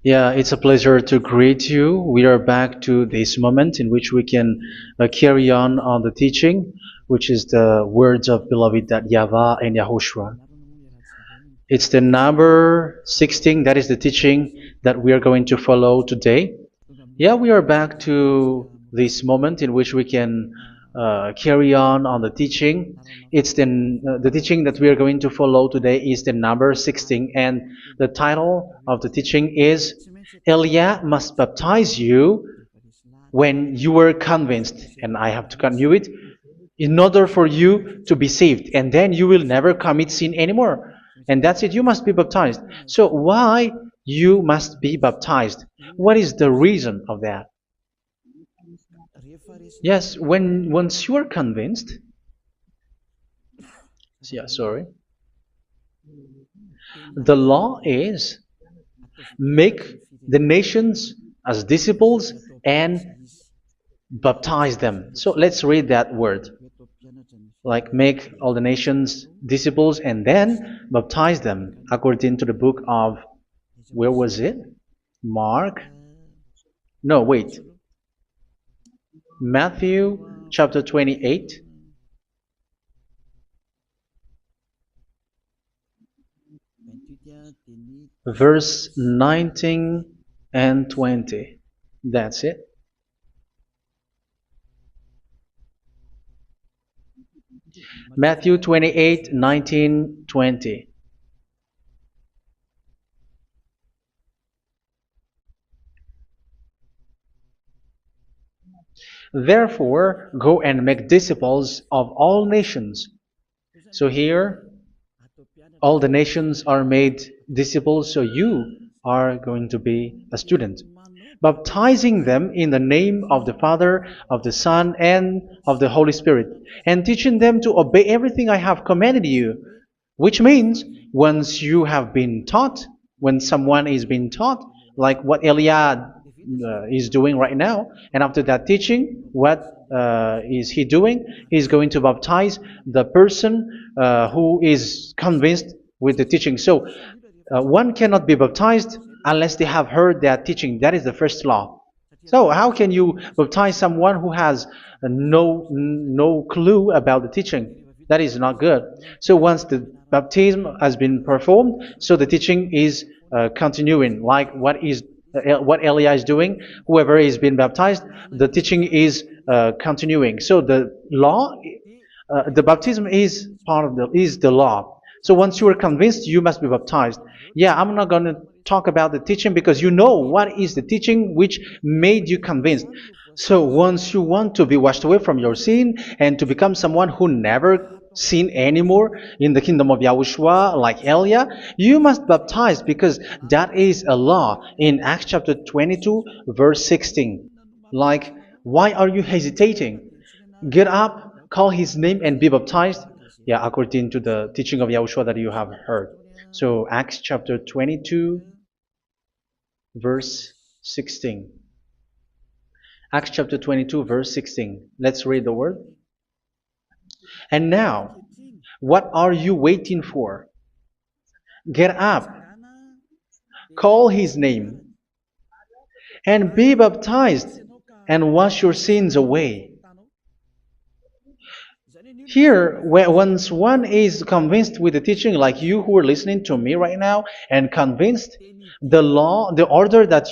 Yeah, it's a pleasure to greet you. We are back to this moment in which we can carry on the teaching, which is the words of beloved that YAHVAH and YAHOSHUA. It's the number 16, that is the teaching that we are going to follow today. Yeah, we are back to this moment in which we can carry on the teaching. It's the teaching that we are going to follow today is the number 16, and the title of the teaching is Elia must baptize you when you were convinced, and I have to continue it, in order for you to be saved, and then you will never commit sin anymore. And that's it, you must be baptized. So why you must be baptized? What is the reason of that? Yes, once you are convinced, yeah, sorry, the law is make the nations as disciples and baptize them. So let's read that word. Like make all the nations disciples and then baptize them according to the book of, where was it? Mark? No, wait. Matthew chapter 28. Verse 19 and 20. That's it. Matthew 28, 19, 20. Therefore, go and make disciples of all nations. So here, all the nations are made disciples, so you are going to be a student. Baptizing them in the name of the Father, of the Son, and of the Holy Spirit, and teaching them to obey everything I have commanded you. Which means, once you have been taught, when someone is being taught, like what Elia is doing right now, and after that teaching, what is he doing? He's going to baptize the person who is convinced with the teaching. So, one cannot be baptized unless they have heard that teaching. That is the first law. So how can you baptize someone who has no clue about the teaching? That is not good. So once the baptism has been performed, so the teaching is continuing. Like what Elia is doing, whoever is being baptized, the teaching is continuing. So the law, the baptism is part of the law. So once you are convinced, you must be baptized. Yeah, I'm not going to talk about the teaching because you know what is the teaching which made you convinced. So once you want to be washed away from your sin and to become someone who never sin anymore in the kingdom of YAHOSHUA like Elia, you must baptize because that is a law in Acts chapter 22 verse 16. Like, why are you hesitating? Get up, call his name and be baptized. Yeah, according to the teaching of YAHOSHUA that you have heard. So Acts chapter 22 verse 16. Acts chapter 22 verse 16. Let's read the word. And now, what are you waiting for? Get up, call his name, and be baptized, and wash your sins away. Here, once one is convinced with the teaching, like you who are listening to me right now, and convinced, the law, the order that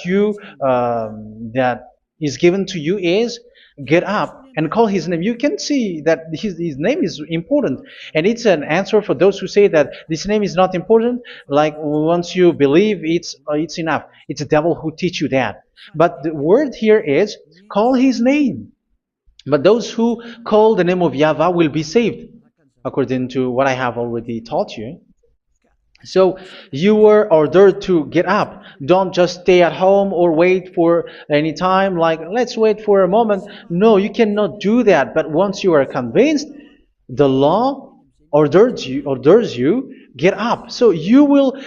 that is given to you is get up and call his name. You can see that his name is important, and it's an answer for those who say that this name is not important. Like once you believe, it's enough. It's the devil who teach you that. But the word here is call his name. But those who call the name of YAHVAH will be saved, according to what I have already taught you. So you were ordered to get up. Don't just stay at home or wait for any time, like let's wait for a moment. No, you cannot do that. But once you are convinced, the law orders you get up. So you will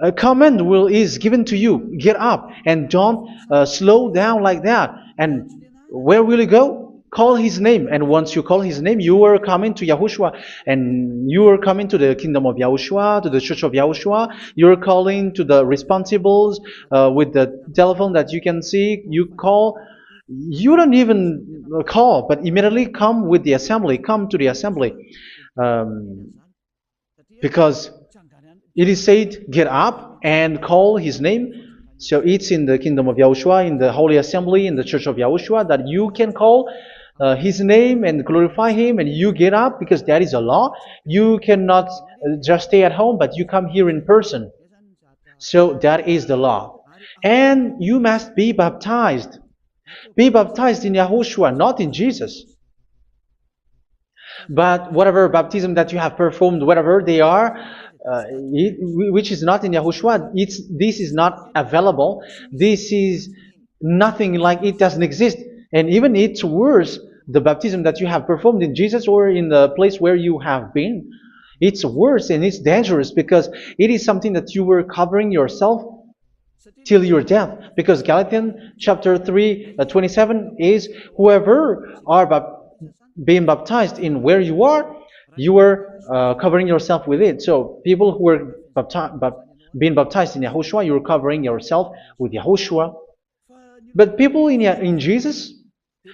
a command is given to you, get up, and don't slow down like that. And where will you go? call his name. And once you call his name, you are coming to Yahushua. And you are coming to the kingdom of Yahushua, to the church of Yahushua. You're calling to the responsibles with the telephone that you can see. You call. You don't even call, but immediately come with the assembly. Come to the assembly. Um, because it is said, get up and call his name. So it's in the kingdom of Yahushua, in the holy assembly, in the church of Yahushua, that you can call his name and glorify him, and you get up, because that is a law. You cannot just stay at home, but you come here in person. So that is the law. And you must be baptized. Be baptized in Yahushua, not in Jesus. But whatever baptism that you have performed, whatever they are, which is not in Yahushua, this is not available. This is nothing, like it doesn't exist. And even it's worse, the baptism that you have performed in Jesus or in the place where you have been. It's worse and it's dangerous, because it is something that you were covering yourself till your death. Because Galatians chapter 3, 27 is, whoever are being baptized in where you are covering yourself with it. So people who were being baptized in Yahushua, you're covering yourself with Yahushua. But people in Jesus,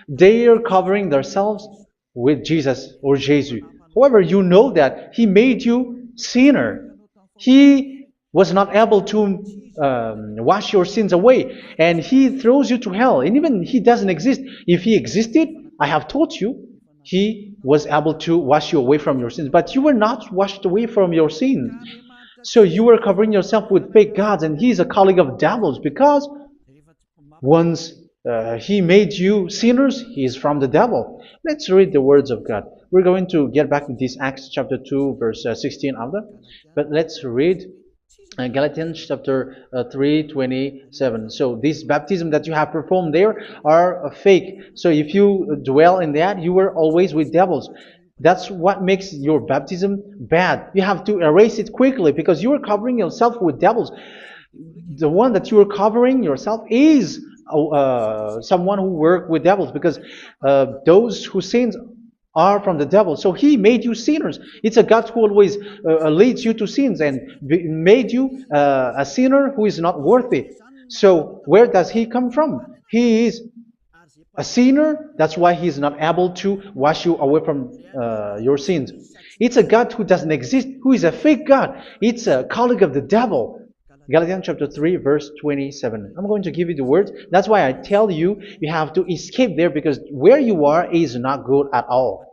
they are covering themselves with Jesus or Jesus. However, you know that He made you sinner. He was not able to wash your sins away, and He throws you to hell. And even He doesn't exist. If He existed, I have taught you, He was able to wash you away from your sins. But you were not washed away from your sins. So you were covering yourself with fake gods, and He is a colleague of devils, because once He made you sinners, He is from the devil. Let's read the words of God. We're going to get back to this Acts chapter 2, verse 16 after. But let's read Galatians chapter 3, 27. So this baptism that you have performed there are fake. So if you dwell in that, you were always with devils. That's what makes your baptism bad. You have to erase it quickly, because you are covering yourself with devils. The one that you are covering yourself is someone who worked with devils, because those who sins are from the devil. So He made you sinners. It's a God who always leads you to sins, and made you a sinner who is not worthy. So where does He come from? He is a sinner. That's why He is not able to wash you away from your sins. It's a God who doesn't exist, who is a fake God. It's a colleague of the devil. Galatians chapter 3, verse 27. I'm going to give you the words. That's why I tell you, you have to escape there, because where you are is not good at all.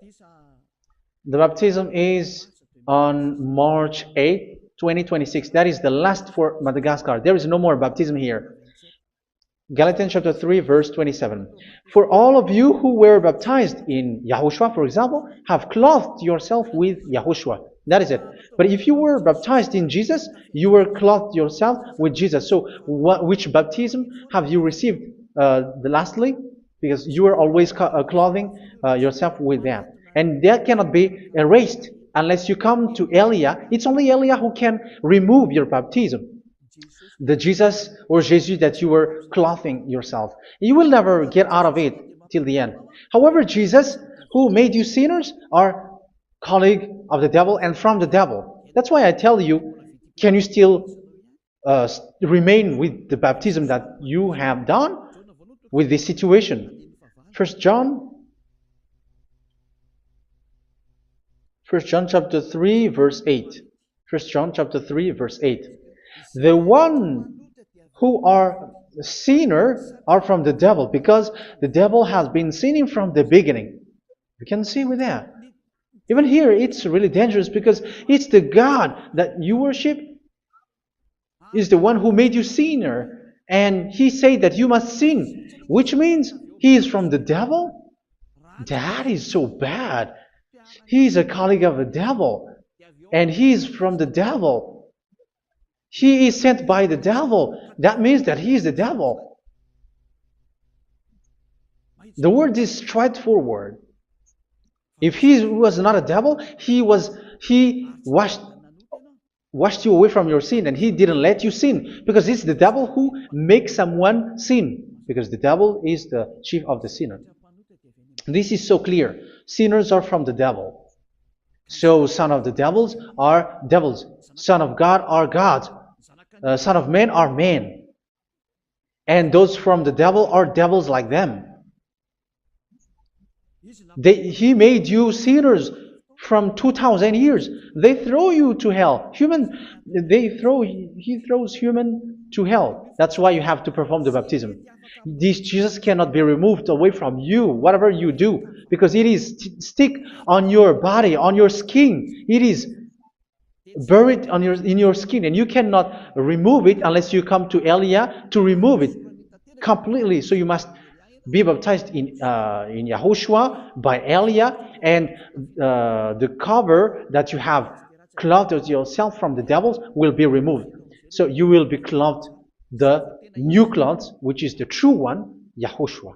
The baptism is on March 8, 2026. That is the last for Madagascar. There is no more baptism here. Galatians chapter 3, verse 27. For all of you who were baptized in Yahushua, for example, have clothed yourself with Yahushua. That is it. But if you were baptized in Jesus, you were clothed yourself with Jesus. So which baptism have you received lastly? Because you are always clothing yourself with that. And that cannot be erased unless you come to Eliah. It's only Eliah who can remove your baptism. The Jesus or Jesus that you were clothing yourself. You will never get out of it till the end. However, Jesus, who made you sinners, are colleague of the devil and from the devil. That's why I tell you, can you still remain with the baptism that you have done with this situation? First John chapter 3, verse 8. First John chapter 3, verse 8. The one who are sinner are from the devil, because the devil has been sinning from the beginning. You can see with that. Even here, it's really dangerous, because it's the God that you worship is the one who made you sinner. And He said that you must sin, which means He is from the devil. That is so bad. He is a colleague of the devil. And He is from the devil. He is sent by the devil. That means that He is the devil. The word is straightforward. If He was not a devil, He washed you away from your sin, and He didn't let you sin, because it's the devil who makes someone sin, because the devil is the chief of the sinner. This is so clear. Sinners are from the devil. So son of the devils are devils. Son of God are gods. Son of men are men. And those from the devil are devils like them. He made you sinners from 2,000 years. They throw you to hell. He throws human to hell. That's why you have to perform the baptism. This Jesus cannot be removed away from you, whatever you do, because it is stick on your body, on your skin. It is buried in your skin, and you cannot remove it unless you come to Elia to remove it completely. So you must be baptized in YAHOSHUA by Elia, and the cover that you have clothed yourself from the devils will be removed. So you will be clothed the new clothes, which is the true one, YAHOSHUA.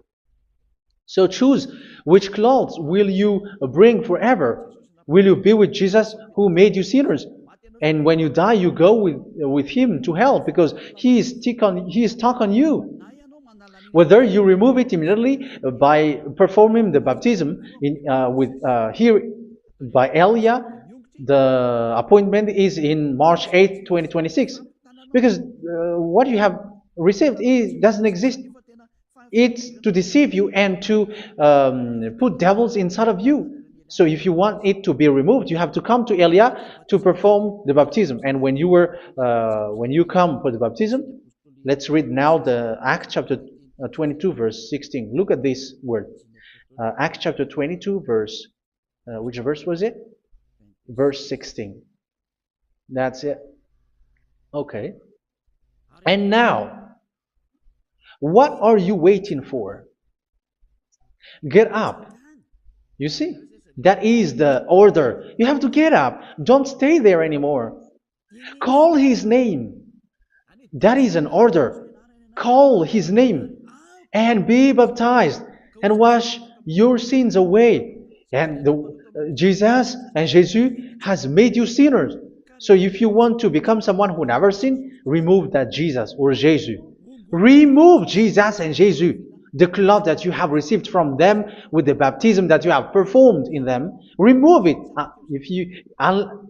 So choose which clothes will you bring forever. Will you be with Jesus who made you sinners? And when you die, you go with him to hell because he is stuck on you. Whether you remove it immediately by performing the baptism here by Elia, the appointment is in March 8, 2026. Because what you have received doesn't exist. It's to deceive you and to put devils inside of you. So if you want it to be removed, you have to come to Elia to perform the baptism. And when you come for the baptism, let's read now the Acts chapter 22 verse 16. Look at this word. Acts chapter 22 verse, which verse was it? Verse 16. That's it. Okay. And now, what are you waiting for? Get up. You see, that is the order. You have to get up. Don't stay there anymore. Call his name. That is an order. Call his name and be baptized and wash your sins away. And Jesus has made you sinners. So if you want to become someone who never sinned, remove that Jesus or Jesus. Remove Jesus and Jesus, the cloth that you have received from them with the baptism that you have performed in them. Remove it.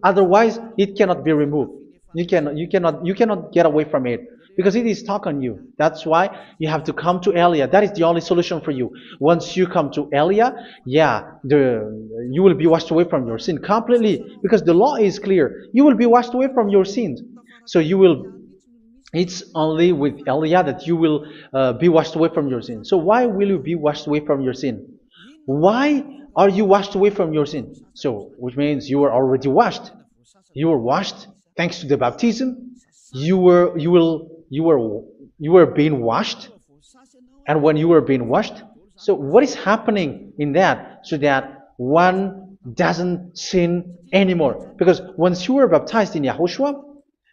Otherwise, it cannot be removed. You cannot get away from it because it is stuck on you. That's why you have to come to Elia. That is the only solution for you. Once you come to Elia, you will be washed away from your sin completely because the law is clear. You will be washed away from your sins. So it's only with Elia that you will be washed away from your sin. So why will you be washed away from your sin? Why are you washed away from your sin? So, which means you were already washed. You were washed thanks to the baptism. You were being washed, and when you were being washed, so what is happening in that? So that one doesn't sin anymore. Because once you were baptized in YAHOSHUA,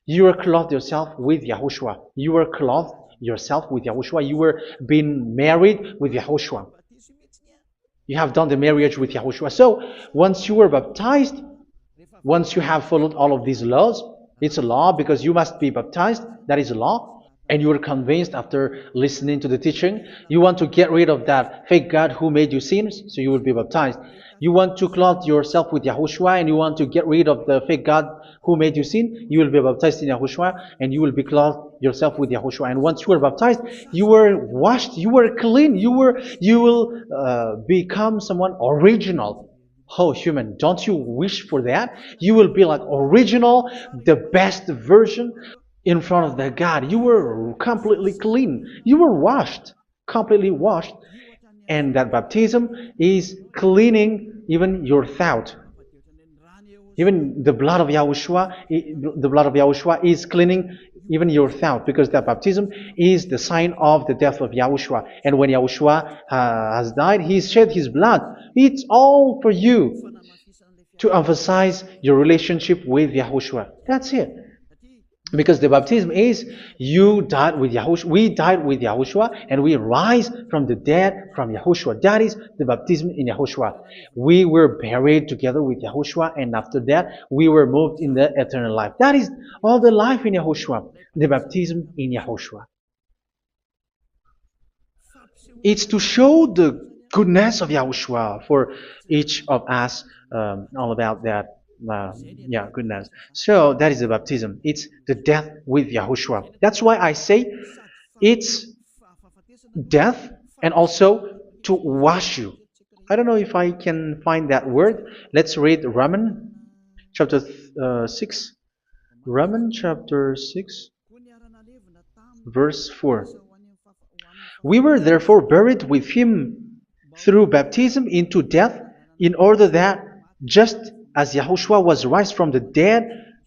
you were clothed yourself with YAHOSHUA. You were clothed yourself with YAHOSHUA. You were being married with YAHOSHUA. You have done the marriage with YAHOSHUA. So once you were baptized, once you have followed all of these laws, it's a law because you must be baptized. That is a law. And you are convinced after listening to the teaching. You want to get rid of that fake God who made you sinners, so you will be baptized. You want to clothe yourself with YAHOSHUA and you want to get rid of the fake God who made you sin, you will be baptized in YAHOSHUA and you will be clothed yourself with YAHOSHUA. And once you are baptized, you were washed, you were clean, you will become someone original. Oh, human, don't you wish for that? You will be like original, the best version in front of the God. You were completely clean. You were washed, completely washed. And that baptism is cleaning even your thought. Even the blood of YAHOSHUA is cleaning even your thought, because that baptism is the sign of the death of YAHOSHUA. And when YAHOSHUA has died, he shed his blood. It's all for you to emphasize your relationship with YAHOSHUA. That's it. Because the baptism is you died with YAHOSHUA. We died with YAHOSHUA and we rise from the dead from YAHOSHUA. That is the baptism in YAHOSHUA. We were buried together with YAHOSHUA, and after that we were moved in the eternal life. That is all the life in YAHOSHUA. The baptism in YAHOSHUA. It's to show the goodness of Yahushua for each of us, all about that. Uh, yeah, goodness. So that is the baptism. It's the death with Yahushua. That's why I say it's death and also to wash you. I don't know if I can find that word. Let's read Romans chapter 6. Romans chapter 6, verse 4. We were therefore buried with him through baptism into death, in order that, just as Yahushua was raised from the dead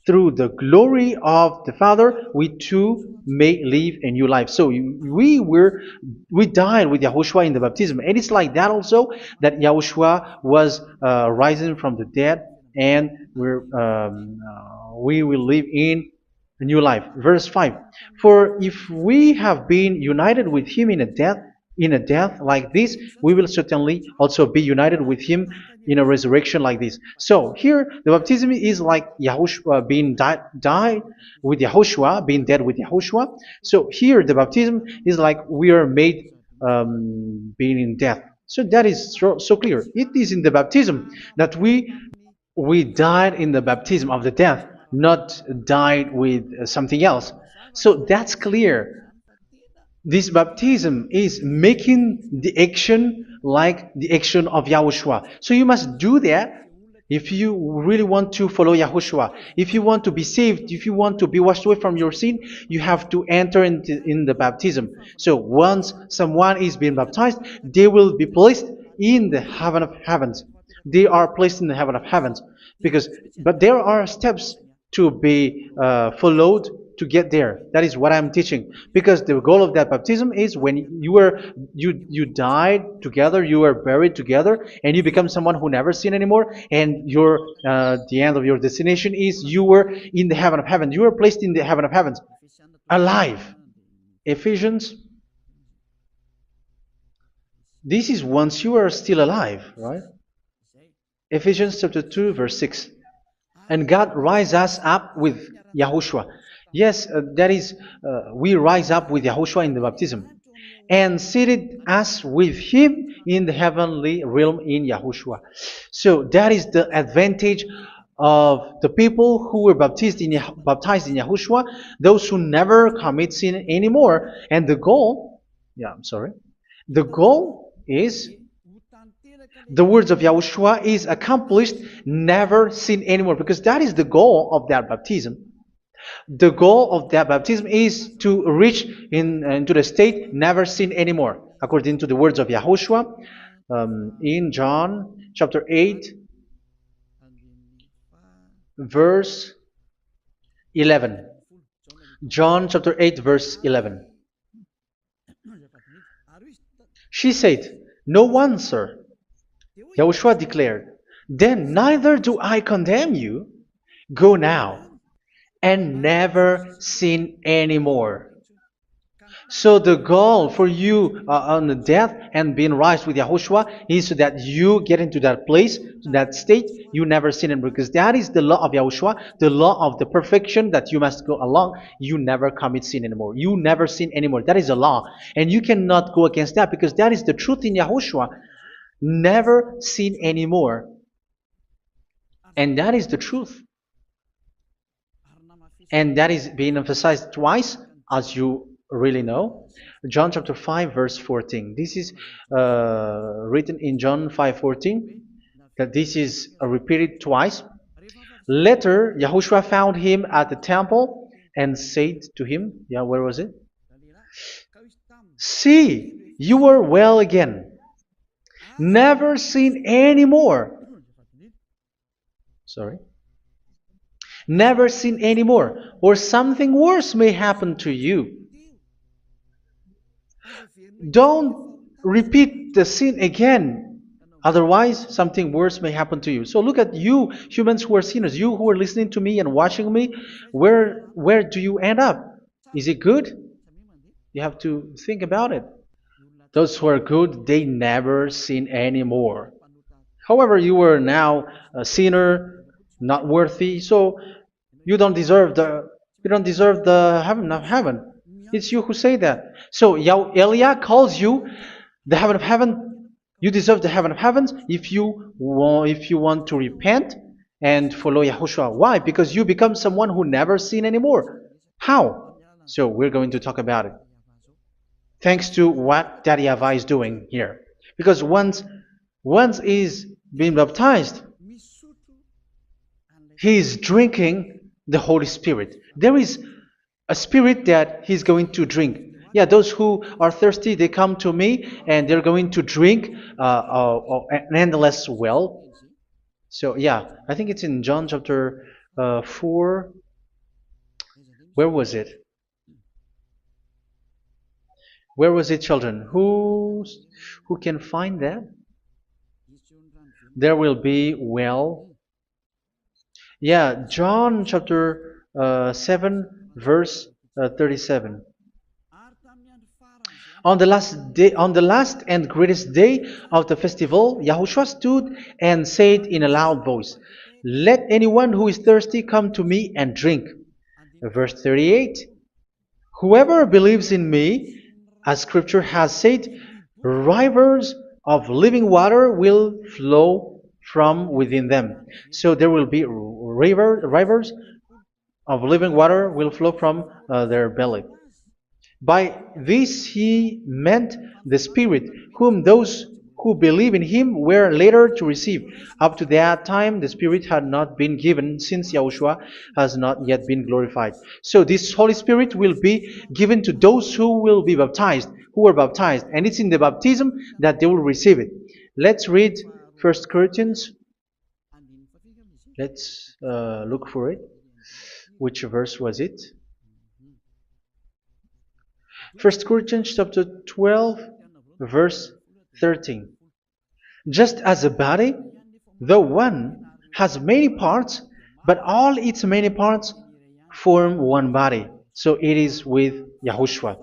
through the glory of the Father, we too may live a new life. So we died with Yahushua in the baptism, and it's like that also that Yahushua was rising from the dead, and we will live in a new life. Verse 5. For if we have been united with him in a death like this, we will certainly also be united with him in a resurrection like this. So here the baptism is like Yahushua being died with Yahushua, being dead with Yahushua. So here the baptism is like we are made being in death. So that is so clear. It is in the baptism that we died in the baptism of the death, not died with something else. So that's clear. This baptism is making the action like the action of Yahushua. So you must do that if you really want to follow Yahushua. If you want to be saved, if you want to be washed away from your sin, you have to enter in the baptism. So once someone is being baptized, they will be placed in the heaven of heavens. They are placed in the heaven of heavens, but there are steps to be followed to get there. That is what I'm teaching. Because the goal of that baptism is when you died together, you were buried together, and you become someone who never sin anymore. And the end of your destination is you were in the heaven of heaven. You were placed in the heaven of heavens, alive. Ephesians. This is once you are still alive, right? Ephesians chapter 2, verse 6. And God rise us up with Yahushua. Yes, that is, we rise up with Yahushua in the baptism. And seated us with him in the heavenly realm in Yahushua. So that is the advantage of the people who were baptized in Yahushua, those who never commit sin anymore. And the goal, the goal is the words of Yahushua is accomplished, never sin anymore, because that is the goal of that baptism. The goal of that baptism is to reach into the state never sin anymore, according to the words of Yahushua in John chapter 8, verse 11. John chapter 8, verse 11. She said, "No one, sir." Yahushua declared, "Then neither do I condemn you. Go now and never sin anymore." So the goal for you on the death and being raised with Yahushua is so that you get into that place, to that state, you never sin anymore. Because that is the law of Yahushua, the law of the perfection that you must go along. You never commit sin anymore. You never sin anymore. That is a law. And you cannot go against that because that is the truth in Yahushua. Never sin anymore. And that is the truth. And that is being emphasized twice, as you really know. John chapter 5, verse 14. This is written in John 5:14, that this is repeated twice. Later, Yahushua found him at the temple and said to him, where was it? "See, you are well again. Never sin anymore." Never sin anymore, or something worse may happen to you. Don't repeat the sin again. Otherwise, something worse may happen to you. So look at you, humans who are sinners, you who are listening to me and watching me. Where do you end up? Is it good? You have to think about it. Those who are good, they never sin anymore. However, you are now a sinner, not worthy, so you don't deserve the heaven of heaven. It's you who say that. So Eliah calls you the heaven of heaven. You deserve the heaven of heavens if you want to repent and follow Yahushua. Why? Because you become someone who never sin anymore. How? So we're going to talk about it. Thanks to what Daddy YAHVAH is doing here. Because once he's been baptized, he is drinking the Holy Spirit. There is a spirit that he's going to drink. Yeah, those who are thirsty, they come to me and they're going to drink an endless well. So yeah, I think it's in John chapter 4. Where was it? Where was it, children? Who can find that? There will be well. Yeah, John chapter 7, verse 37. On the last and greatest day of the festival, Yahushua stood and said in a loud voice, "Let anyone who is thirsty come to me and drink." Verse 38. Whoever believes in me, as scripture has said, rivers of living water will flow from within them. So there will be rivers of living water will flow from their belly. By this he meant the Spirit, whom those who believe in him were later to receive. Up to that time, the Spirit had not been given, since Yahushua has not yet been glorified. So this Holy Spirit will be given to those who will be baptized, who are baptized, and it's in the baptism that they will receive it. Let's read 1 Corinthians. Let's look for it. Which verse was it? 1 Corinthians chapter 12, verse 13. Just as a body, though one, has many parts, but all its many parts form one body. So it is with Yahushua.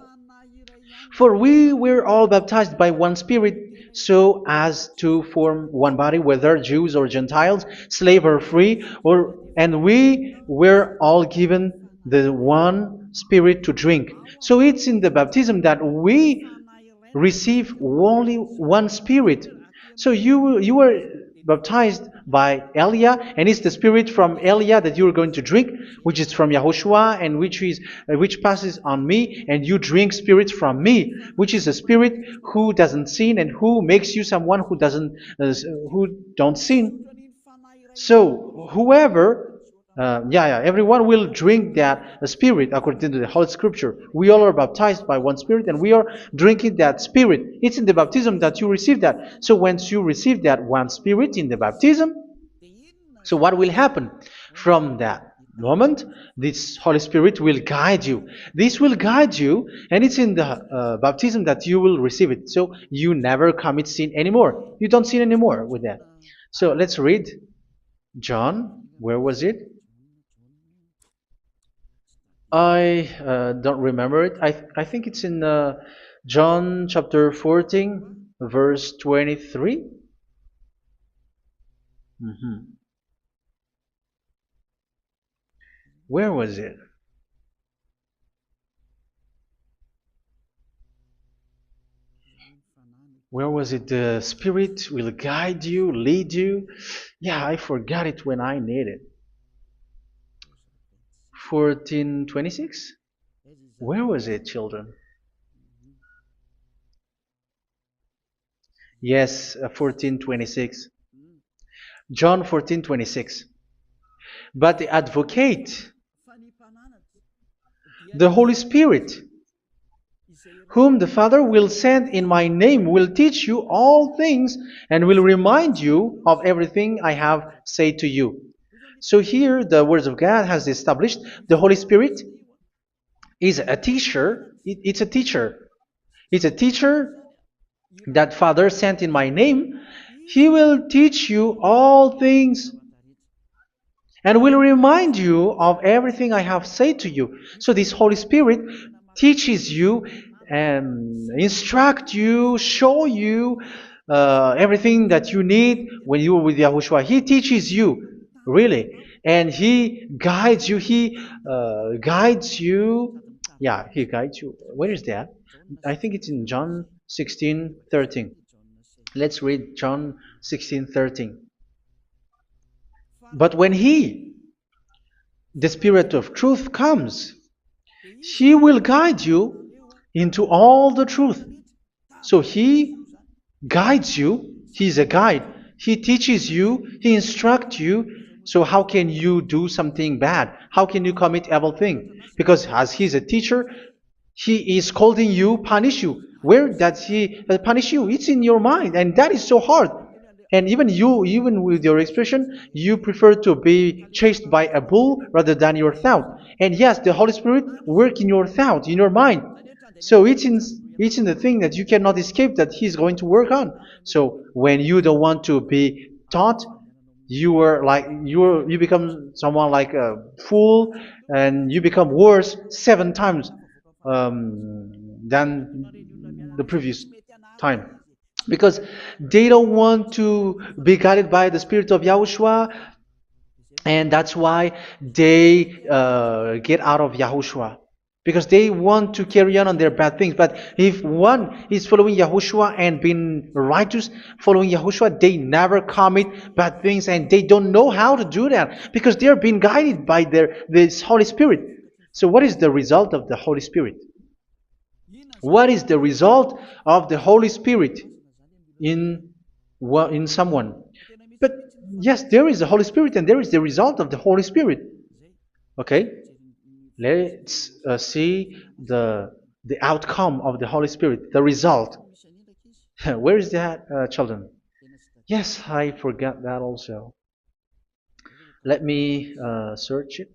For we were all baptized by one Spirit, so as to form one body, whether Jews or Gentiles, slave or free, and we were all given the one Spirit to drink. So it's in the baptism that we receive only one Spirit. So you were baptized by Elia, and it's the Spirit from Elia that you are going to drink, which is from Yahushua, and which passes on me, and you drink Spirit from me, which is a Spirit who doesn't sin and who makes you someone who don't sin. So whoever everyone will drink that Spirit according to the Holy Scripture. We all are baptized by one Spirit, and we are drinking that Spirit. It's in the baptism that you receive that. So once you receive that one Spirit in the baptism, so what will happen? From that moment, this Holy Spirit will guide you. This will guide you, and it's in the baptism that you will receive it. So you never commit sin anymore. You don't sin anymore with that. So let's read John. Where was it? I don't remember it. I think it's in John chapter 14, verse 23. Where was it? Where was it? The Spirit will guide you, lead you. Yeah, I forgot it when I need it. 14:26? Where was it, children? Yes, 14:26. John 14:26. But the advocate, the Holy Spirit, whom the Father will send in my name, will teach you all things and will remind you of everything I have said to you. So here the words of God has established the Holy Spirit is a teacher. It's a teacher. It's a teacher that Father sent in my name. He will teach you all things and will remind you of everything I have said to you. So this Holy Spirit teaches you and instruct you, show you everything that you need when you are with Yahushua. He teaches you, really. And He guides you. He guides you. Yeah, He guides you. Where is that? I think it's in John 16:13. Let's read John 16:13. But when He, the Spirit of truth, comes, He will guide you into all the truth. So He guides you. He's a guide. He teaches you. He instructs you. So how can you do something bad? How can you commit evil thing? Because as He's a teacher, He is scolding you, punish you. Where does He punish you? It's in your mind, and that is so hard. And even you, even with your expression, you prefer to be chased by a bull rather than your thought. And yes, the Holy Spirit work in your thought, in your mind. So it's in the thing that you cannot escape that He's going to work on. So when you don't want to be taught, you become someone like a fool, and you become worse 7 times than the previous time, because they don't want to be guided by the Spirit of Yahushua, and that's why they get out of Yahushua, because they want to carry on their bad things. But if one is following Yahushua and being righteous, following Yahushua, they never commit bad things, and they don't know how to do that because they are being guided by this Holy Spirit. So what is the result of the Holy Spirit? What is the result of the Holy Spirit in in someone? But yes, there is the Holy Spirit, and there is the result of the Holy Spirit. Okay, let's see the outcome of the Holy Spirit, the result. Where is that, children? Yes, I forgot that also. Let me search it.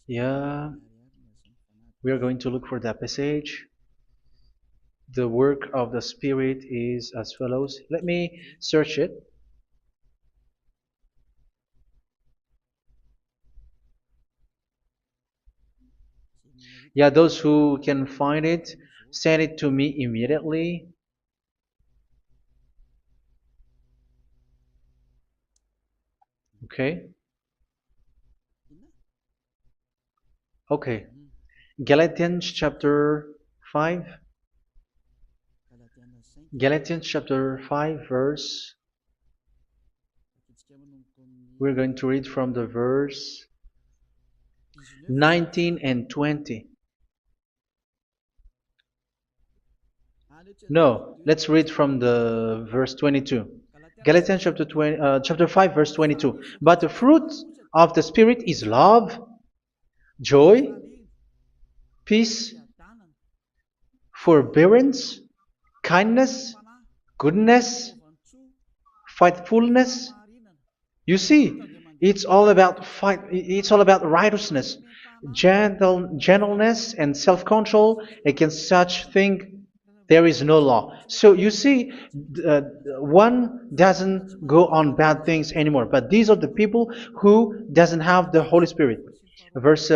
Yeah, we are going to look for that passage. The work of the Spirit is as follows. Let me search it. Yeah, those who can find it, send it to me immediately. Okay. Okay. Galatians chapter 5. Galatians chapter 5 verse. We're going to read from the verse 19 and 20. No, let's read from the verse 22. Galatians chapter 5 verse 22. But the fruit of the Spirit is love, joy, peace, forbearance, kindness, goodness, faithfulness. You see, it's all about fight. It's all about righteousness, gentleness, and self-control. Against such thing, there is no law. So you see, uh, one doesn't go on bad things anymore. But these are the people who doesn't have the Holy Spirit. Verse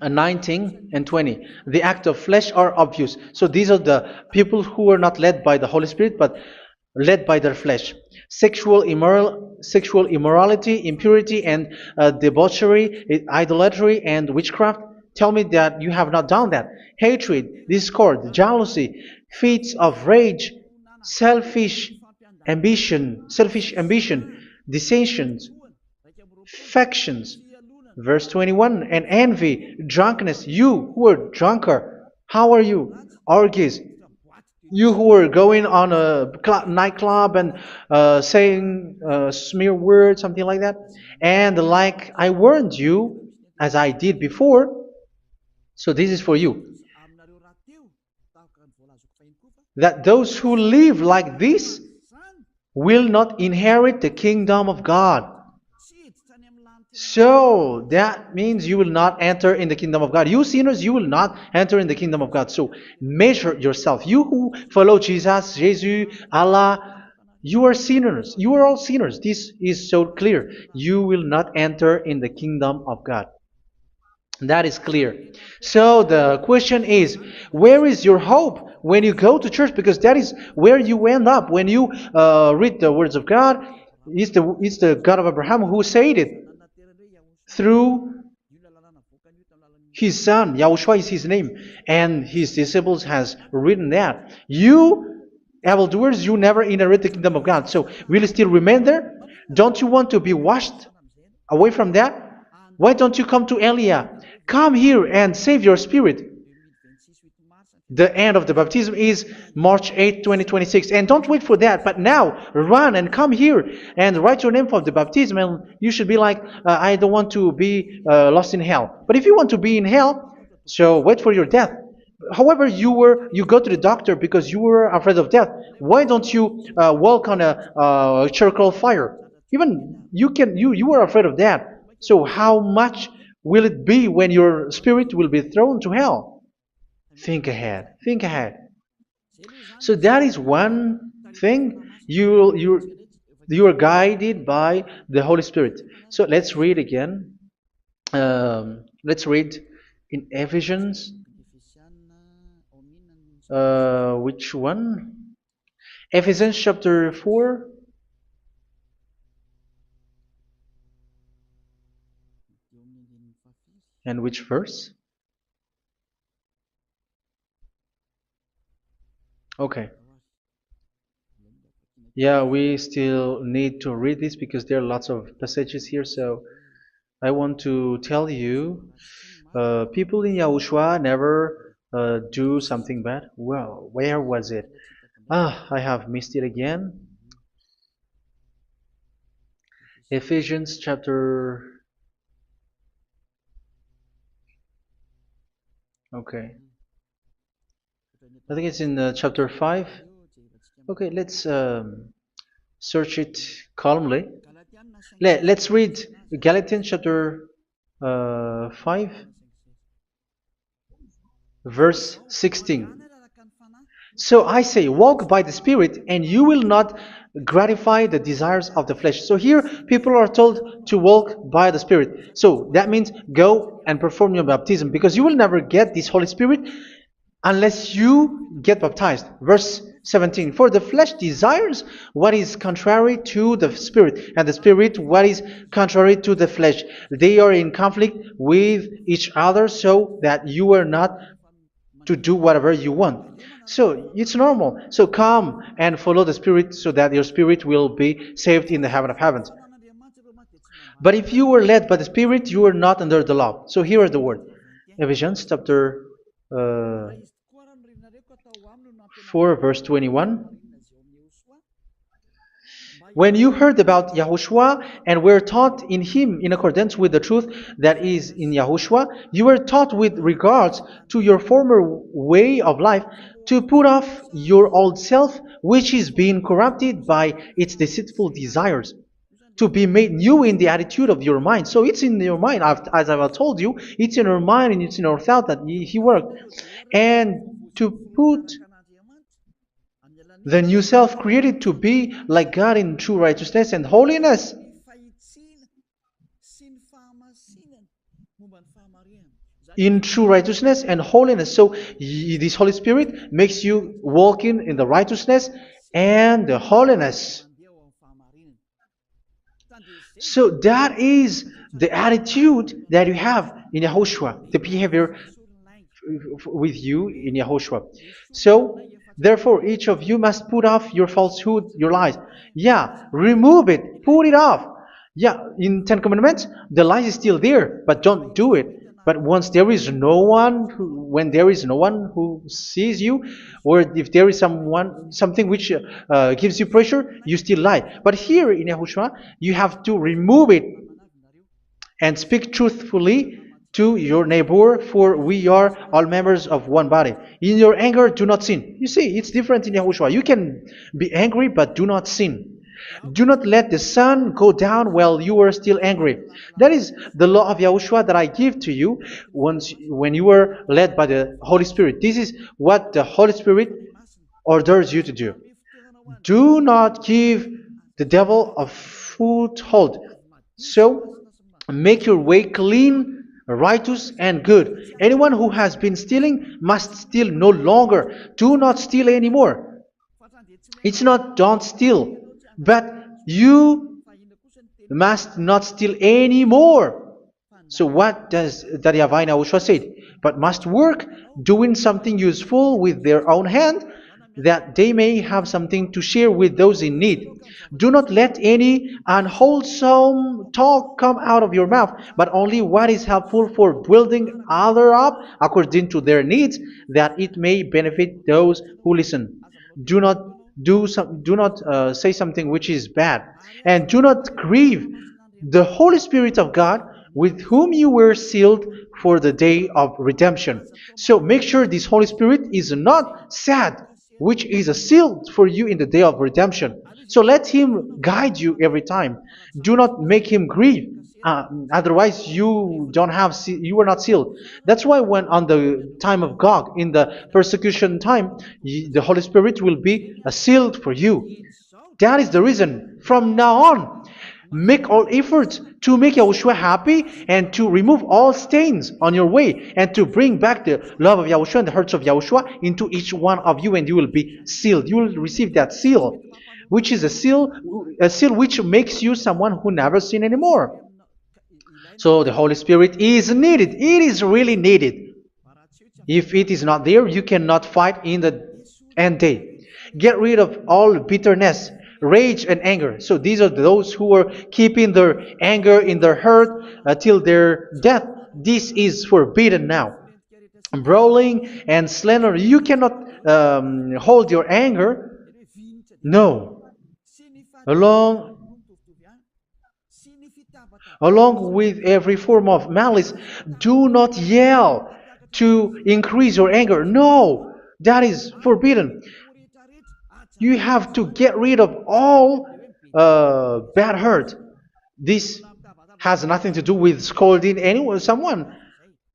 19 and 20. The act of flesh are obvious. So these are the people who are not led by the Holy Spirit, but led by their flesh. Sexual immorality, impurity, and debauchery, idolatry, and witchcraft. Tell me that you have not done that. Hatred, discord, jealousy, fits of rage, selfish ambition, dissensions, factions. Verse 21, and envy, drunkenness. You who are drunkard, how are you? Orgies. You who are going on a nightclub and saying smear words, something like that. And like I warned you, as I did before, so this is for you, that those who live like this will not inherit the kingdom of God. So that means you will not enter in the kingdom of God. You sinners, you will not enter in the kingdom of God. So measure yourself. You who follow Jesus, Allah, you are sinners. You are all sinners. This is so clear. You will not enter in the kingdom of God. That is clear. So the question is, where is your hope when you go to church? Because that is where you end up when you read the words of God. It's the God of Abraham who said it through His son, Yahushua is his name, and his disciples has written that. You, evildoers, you never inherit the kingdom of God. So will you still remain there? Don't you want to be washed away from that? Why don't you come to Elia? Come here and save your spirit. The end of the baptism is March 8th, 2026. And don't wait for that, but now run and come here and write your name for the baptism. And you should be like, I don't want to be lost in hell. But if you want to be in hell, so wait for your death. However, you go to the doctor because you were afraid of death. Why don't you walk on a charcoal fire? Even you were afraid of that. So how much will it be when your spirit will be thrown to hell? Think ahead. Think ahead. So that is one thing. You are guided by the Holy Spirit. So let's read again. Let's read in Ephesians. Which one? Ephesians chapter 4. And which verse? Okay. Yeah, we still need to read this because there are lots of passages here. So I want to tell you, people in Yahushua never do something bad. Well, where was it? I have missed it again. Ephesians chapter. Okay. I think it's in chapter 5. Okay, let's search it calmly. Let's read Galatians chapter 5, verse 16. So I say, walk by the Spirit, and you will not gratify the desires of the flesh. So here, people are told to walk by the Spirit. So that means go and perform your baptism, because you will never get this Holy Spirit unless you get baptized. Verse 17. For the flesh desires what is contrary to the Spirit, and the Spirit what is contrary to the flesh. They are in conflict with each other, so that you are not to do whatever you want. So it's normal. So come and follow the Spirit so that your spirit will be saved in the heaven of heavens. But if you were led by the Spirit, you are not under the law. So here are the word. Ephesians chapter 4 verse 21. When you heard about Yahushua and were taught in him in accordance with the truth that is in Yahushua, you were taught with regards to your former way of life to put off your old self, which is being corrupted by its deceitful desires, to be made new in the attitude of your mind. So it's in your mind, as I've told you, it's in your mind and it's in your thought that he worked. And to put the new self created to be like God in true righteousness and holiness. In true righteousness and holiness. So this Holy Spirit makes you walk in the righteousness and the holiness. So that is the attitude that you have in Yahushua, the behavior with you in Yahushua. So therefore, each of you must put off your falsehood, your lies. Yeah, remove it, put it off. Yeah, in Ten Commandments, the lie is still there, but don't do it. But once there is no one, when there is no one who sees you, or if there is something which gives you pressure, you still lie. But here in Yahushua, you have to remove it and speak truthfully to your neighbor, for we are all members of one body. In your anger, do not sin. You see, it's different in Yahushua. You can be angry, but do not sin. Do not let the sun go down while you are still angry. That is the law of Yahushua that I give to you when you are led by the Holy Spirit. This is what the Holy Spirit orders you to do. Do not give the devil a foothold. So, make your way clean, righteous, and good. Anyone who has been stealing must steal no longer. Do not steal anymore. It's not don't steal, but you must not steal anymore. So what does the YAHVAH YAHOSHUA say? But must work doing something useful with their own hand, that they may have something to share with those in need. Do not let any unwholesome talk come out of your mouth, but only what is helpful for building other up according to their needs, that it may benefit those who listen. Do not do not say something which is bad, and do not grieve the Holy Spirit of God, with whom you were sealed for the day of redemption. So make sure this Holy Spirit is not sad, which is a seal for you in the day of redemption. So let Him guide you every time. Do not make Him grieve. Otherwise, you are not sealed. That's why when on the time of God, in the persecution time, the Holy Spirit will be a sealed for you. That is the reason. From now on, make all efforts to make Yahushua happy and to remove all stains on your way and to bring back the love of Yahushua and the hearts of Yahushua into each one of you, and you will be sealed. You will receive that seal, which is a seal which makes you someone who never sin anymore. So the Holy Spirit is needed. It is really needed. If it is not there, you cannot fight in the end day. Get rid of all bitterness, rage, and anger. So these are those who are keeping their anger in their heart till their death. This is forbidden now. Brawling and slander. You cannot hold your anger. No. Along Along with every form of malice, do not yell to increase your anger. No, that is forbidden. You have to get rid of all bad hurt. This has nothing to do with scolding anyone, someone.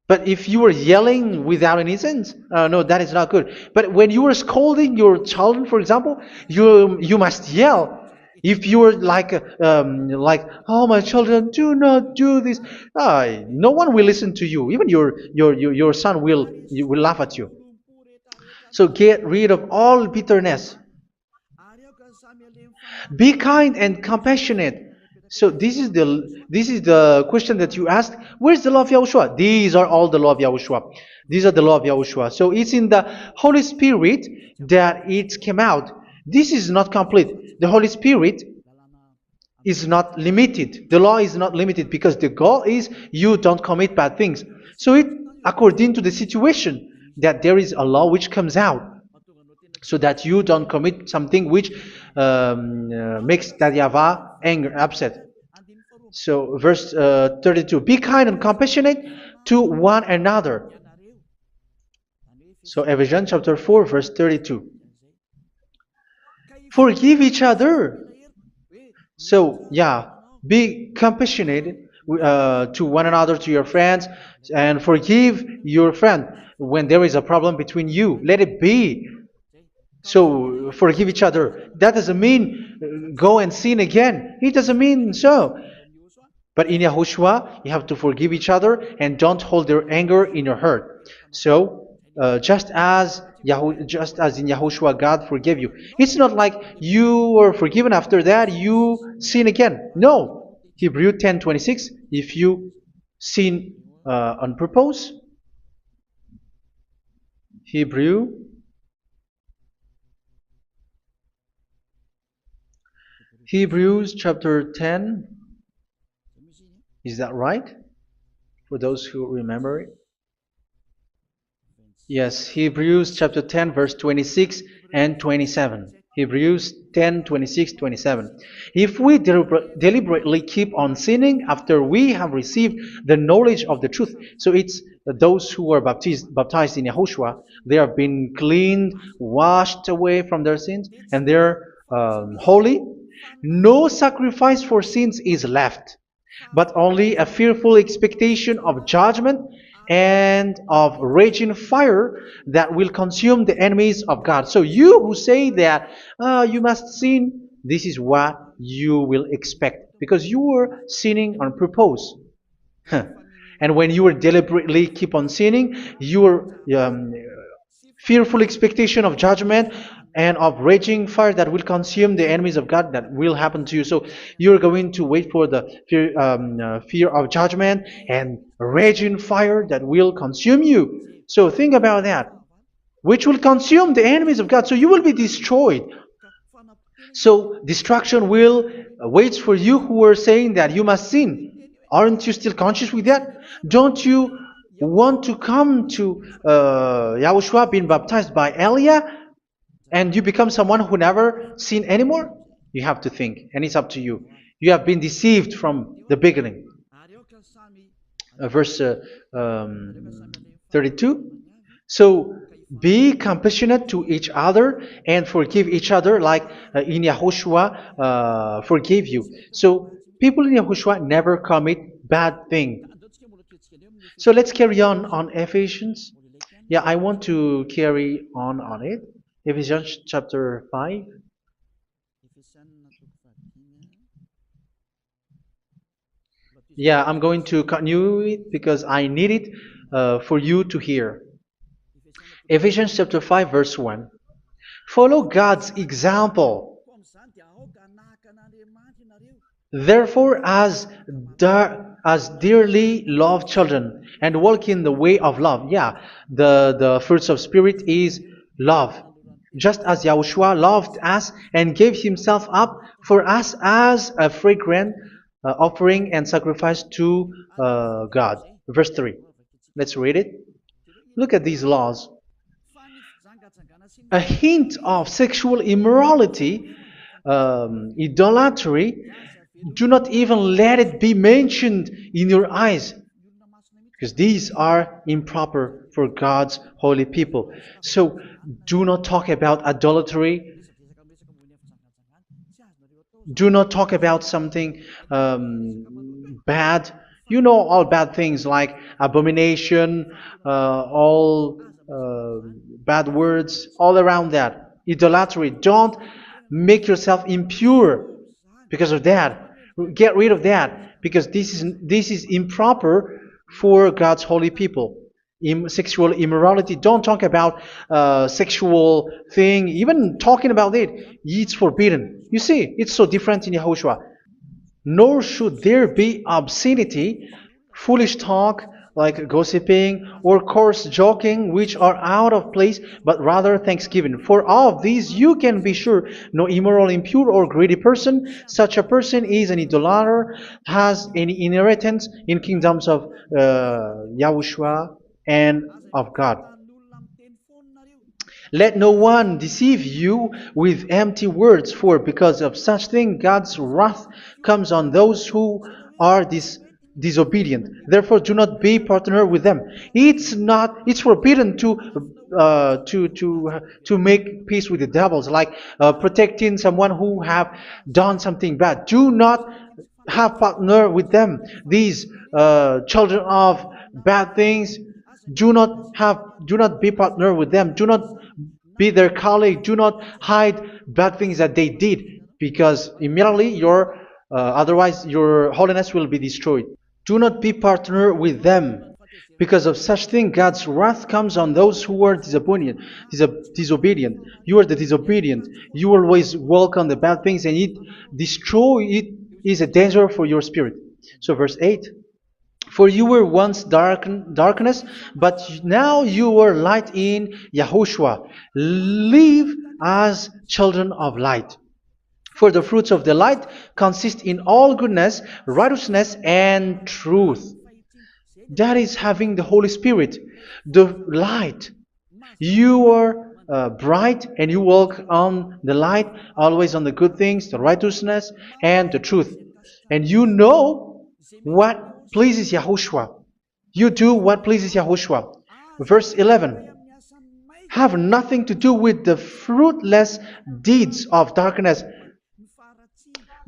But if you are yelling without any sense, no, that is not good. But when you are scolding your children, for example, you must yell. If you are like, oh my children, do not do this, no one will listen to you. Even your son will laugh at you. So get rid of all bitterness. Be kind and compassionate. So this is the question that you asked. Where's the law of Yahushua? These are all the law of Yahushua. These are the law of Yahushua. So it's in the Holy Spirit that it came out. This is not complete. The Holy Spirit is not limited. The law is not limited because the goal is you don't commit bad things. So it according to the situation that there is a law which comes out, so that you don't commit something which makes that YAHVAH angry, upset. So verse 32, be kind and compassionate to one another. So Ephesians chapter 4 verse 32. Forgive each other. So yeah, be compassionate to one another, to your friends, and forgive your friend when there is a problem between you. Let it be. So forgive each other. That doesn't mean go and sin again. It doesn't mean so. But in Yahushua, you have to forgive each other and don't hold their anger in your heart. So just as in Yahushua, God forgave you. It's not like you were forgiven after that you sin again. No. Hebrew 10:26. If you sin on purpose, Hebrews chapter 10. Is that right? For those who remember it? Yes, Hebrews chapter 10 verse 26 and 27. Hebrews 10, 26, 27. If we deliberately keep on sinning after we have received the knowledge of the truth, so it's those who are baptized in Yahushua, they have been cleaned, washed away from their sins, and they're holy. No sacrifice for sins is left, but only a fearful expectation of judgment and of raging fire that will consume the enemies of God. So you who say that you must sin, this is what you will expect, because you were sinning on purpose. And when you were deliberately keep on sinning, your fearful expectation of judgment and of raging fire that will consume the enemies of God that will happen to you. So you're going to wait for the fear of judgment and raging fire that will consume you. So think about that, which will consume the enemies of God. So you will be destroyed. So destruction will wait for you who are saying that you must sin. Aren't you still conscious with that? Don't you want to come to Yahushua being baptized by Elia and you become someone who never sin anymore? You have to think, and it's up to you. You have been deceived from the beginning. Verse 32. So be compassionate to each other and forgive each other like in Yahushua forgave you. So people in Yahushua never commit bad thing. So let's carry on Ephesians. Yeah, I want to carry on it. Ephesians chapter 5. Yeah, I'm going to continue it because I need it for you to hear. Ephesians chapter 5 verse 1. Follow God's example. Therefore, as dearly loved children, and walk in the way of love. Yeah, the fruits of spirit is love. Just as Yahushua loved us and gave himself up for us as a fragrant offering and sacrifice to God. Verse 3. Let's read it. Look at these laws. A hint of sexual immorality, idolatry, do not even let it be mentioned in your eyes, because these are improper for God's holy people. So do not talk about idolatry. Do not talk about something bad. You know all bad things like abomination, all bad words, all around that. Idolatry. Don't make yourself impure because of that. Get rid of that because this is improper for God's holy people. Sexual immorality. Don't talk about sexual thing. Even talking about it, it's forbidden. You see, it's so different in Yahushua. Nor should there be obscenity, foolish talk like gossiping or coarse joking, which are out of place, but rather thanksgiving. For of these you can be sure: no immoral, impure, or greedy person, such a person is an idolater, has any inheritance in kingdoms of Yahushua and of God. Let no one deceive you with empty words, for because of such thing God's wrath comes on those who are disobedient. Therefore, do not be partner with them. It's forbidden to make peace with the devils, like protecting someone who have done something bad. Do not have partner with them. These children of bad things, do not be partner with them. Do not be their colleague. Do not hide bad things that they did, because immediately otherwise your holiness will be destroyed. Do not be partner with them. Because of such thing, God's wrath comes on those who are disobedient. You are the disobedient. You always walk on the bad things, and it is a danger for your spirit. So verse 8. For you were once darkness, but now you are light in Yahushua. Live as children of light. For the fruits of the light consist in all goodness, righteousness, and truth. That is having the Holy Spirit, the light. You are bright and you walk on the light, always on the good things, the righteousness, and the truth. And you know what pleases Yahushua. You do what pleases Yahushua. Verse 11. Have nothing to do with the fruitless deeds of darkness.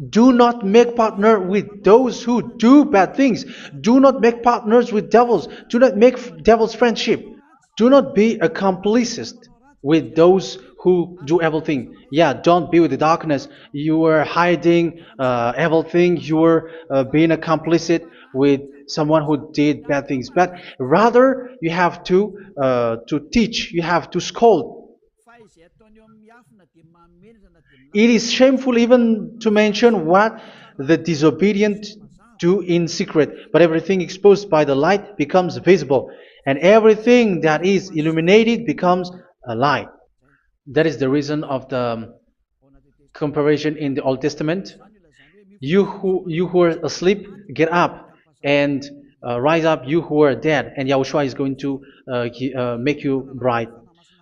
Do not make partner with those who do bad things. Do not make partners with devils. Do not make devils friendship. Do not be accomplices with those who do evil thing. Yeah, don't be with the darkness. You are hiding evil thing. You are being a complicit with someone who did bad things. But rather, you have to teach. You have to scold. It is shameful even to mention what the disobedient do in secret, but everything exposed by the light becomes visible, and everything that is illuminated becomes a light. That is the reason of the comparison in the Old Testament. You who are asleep, get up and rise up, you who are dead, and Yahushua is going to make you bright.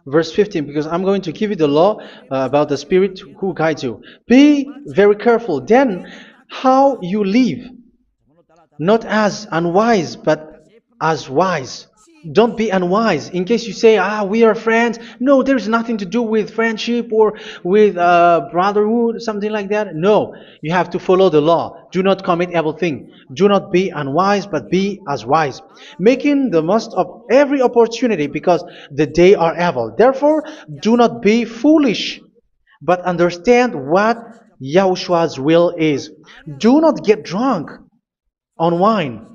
Verse 15, because I'm going to give you the law about the Spirit who guides you. Be very careful then how you live, not as unwise, but as wise. Don't be unwise. In case you say, we are friends. No, there's nothing to do with friendship or with brotherhood, something like that. No, you have to follow the law. Do not commit evil thing. Do not be unwise, but be as wise, making the most of every opportunity, because the day are evil. Therefore, do not be foolish, but understand what Yahushua's will is. Do not get drunk on wine,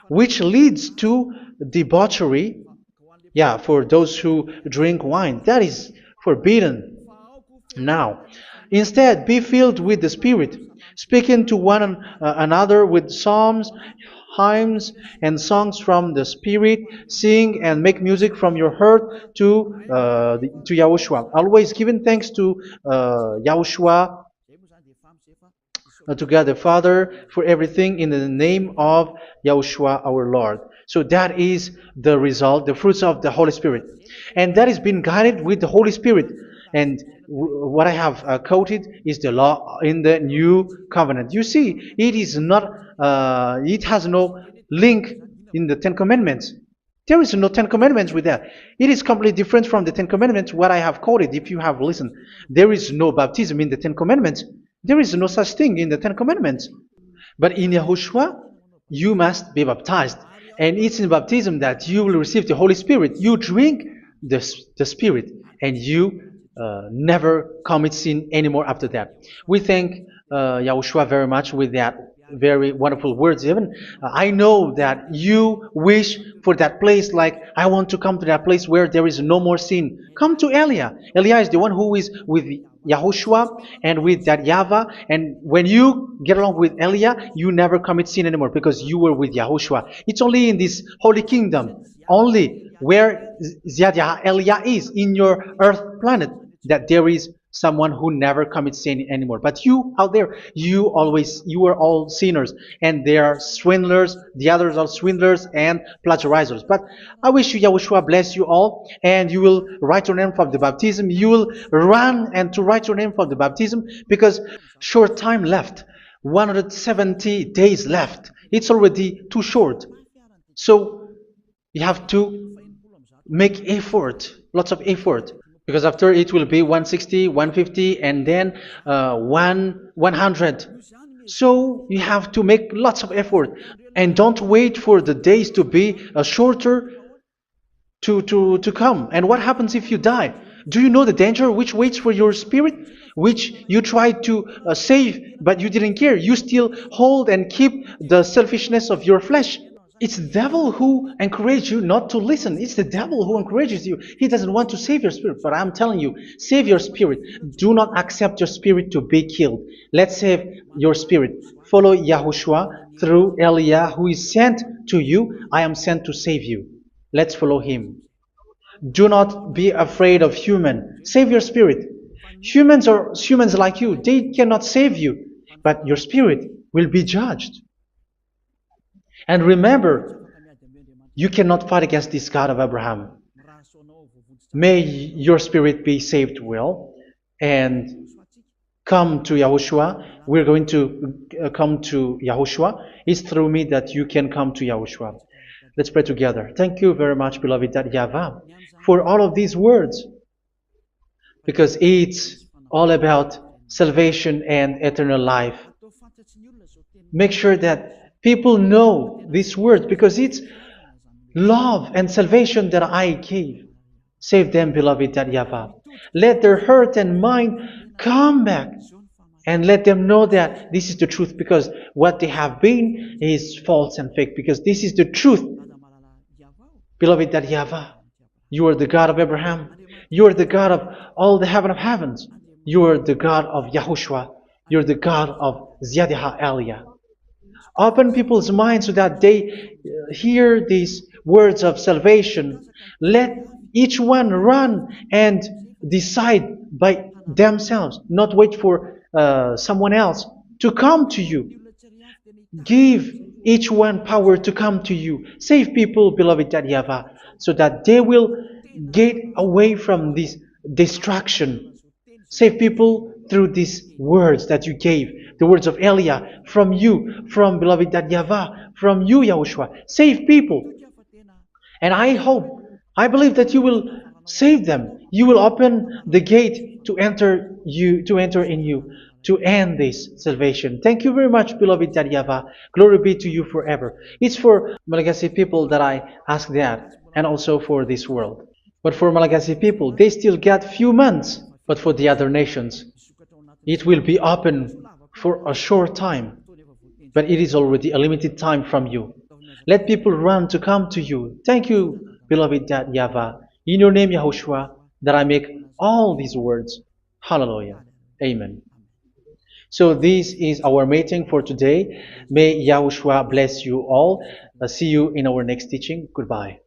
which leads to debauchery. Yeah, for those who drink wine, that is forbidden now. Instead, be filled with the Spirit, speaking to one another with psalms, hymns, and songs from the Spirit. Sing and make music from your heart to Yahushua. Always giving thanks to Yahushua, to God the Father, for everything in the name of Yahushua our Lord. So that is the result, the fruits of the Holy Spirit. And that is being guided with the Holy Spirit. And what I have quoted is the law in the new covenant. You see, it is not, it has no link in the Ten Commandments. There is no Ten Commandments with that. It is completely different from the Ten Commandments, what I have quoted, if you have listened. There is no baptism in the Ten Commandments. There is no such thing in the Ten Commandments. But in Yahushua, you must be baptized. And it's in baptism that you will receive the Holy Spirit. You drink the Spirit, and you never commit sin anymore after that. We thank Yahushua very much with that very wonderful words. Even I know that you wish for that place, like I want to come to that place where there is no more sin. Come to Elia. Elia is the one who is with Yahushua and with that YAHVAH. And when you get along with Elia, you never commit sin anymore because you were with Yahushua. It's only in this holy kingdom, only where Ziad Elia is, in your earth planet, that there is someone who never commits sin anymore. But you out there, you are all sinners, and they are swindlers. The others are swindlers and plagiarizers. But I wish you, Yahushua, bless you all, and you will write your name for the baptism. You will run and to write your name for the baptism, because short time left, 170 days left. It's already too short. So you have to make effort, lots of effort. Because after it will be 160, 150, and then 100. So you have to make lots of effort. And don't wait for the days to be shorter to come. And what happens if you die? Do you know the danger which waits for your spirit? Which you tried to save, but you didn't care. You still hold and keep the selfishness of your flesh. It's the devil who encourages you not to listen. It's the devil who encourages you. He doesn't want to save your spirit. But I'm telling you, save your spirit. Do not accept your spirit to be killed. Let's save your spirit. Follow Yahushua through Elia, who is sent to you. I am sent to save you. Let's follow him. Do not be afraid of human. Save your spirit. Humans are humans like you. They cannot save you. But your spirit will be judged. And remember, you cannot fight against this God of Abraham. May your spirit be saved well and come to Yahushua. We're going to come to Yahushua. It's through me that you can come to Yahushua. Let's pray together. Thank you very much, beloved YAHVAH, for all of these words, because it's all about salvation and eternal life. Make sure that people know these words, because it's love and salvation that I gave. Save them, beloved YAHVAH. Let their heart and mind come back, and let them know that this is the truth, because what they have been is false and fake, because this is the truth. Beloved YAHVAH, you are the God of Abraham. You are the God of all the heaven of heavens. You are the God of YAHOSHUA. You're the God of Ziyadiha Aliyah. Open people's minds so that they hear these words of salvation. Let each one run and decide by themselves, not wait for someone else to come to you. Give each one power to come to you. Save people, beloved YAHVAH, so that they will get away from this destruction. Save people through these words that you gave, the words of Elia, from you, from beloved YAHVAH, from you, Yahushua. Save people. And I hope, I believe that you will save them. You will open the gate to enter in you, to end this salvation. Thank you very much, beloved YAHVAH. Glory be to you forever. It's for Malagasy people that I ask that, and also for this world. But for Malagasy people, they still get few months. But for the other nations, it will be open for a short time. But it is already a limited time from you. Let people run to come to you. Thank you, beloved YAHVAH. In your name, Yahushua, that I make all these words. Hallelujah. Amen. So this is our meeting for today. May Yahushua bless you all. See you in our next teaching. Goodbye.